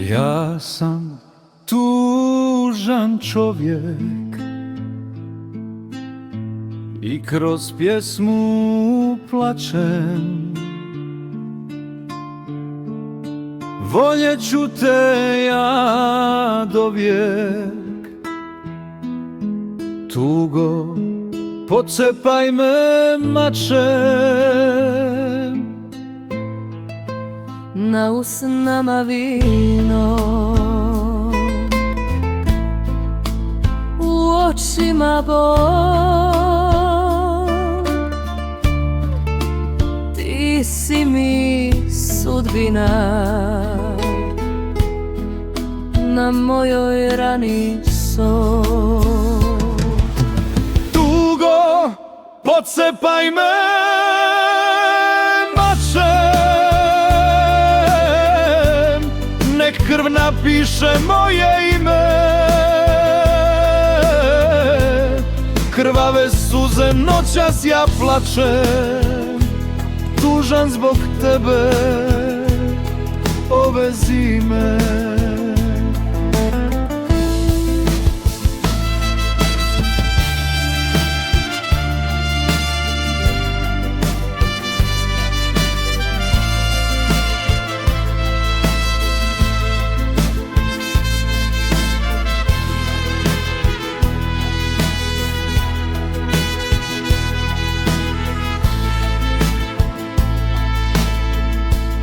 Ja sam tužan čovjek i kroz pjesmu plačem. Voljet ću te ja dovijek, tugo, pocepaj me mačem. Na usnama vino, u očima bol, ti si mi sudbina, na mojoj rani sol. Tugo, pocepaj me mačem, nek krv napiše moje ime. Krvave suze noćas ja plačem, tužan zbog tebe ove zime.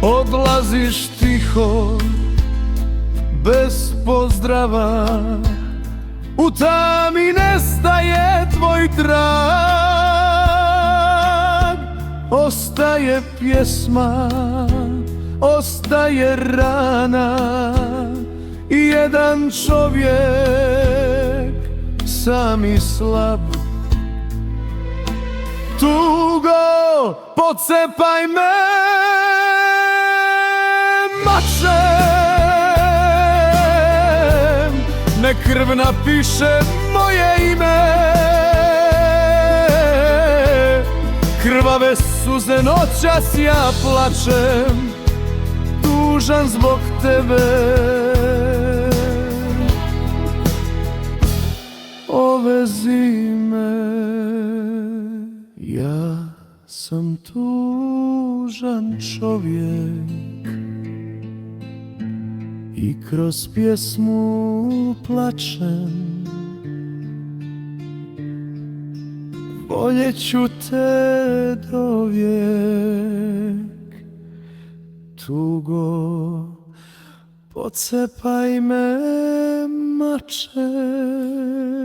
Odlaziš tiho, bez pozdrava, u tami nestaje tvoj trag. Ostaje pjesma, ostaje rana i jedan čovjek sam i slab. Tugo, pocepaj me mačem, nek krv napiše moje ime. Krvave suze noćas ja plačem, tužan zbog tebe ove zime. Ja sam tužan čovjek i kroz pjesmu plačem. Voljet ću te dovijek, tugo, pocepaj me mačem.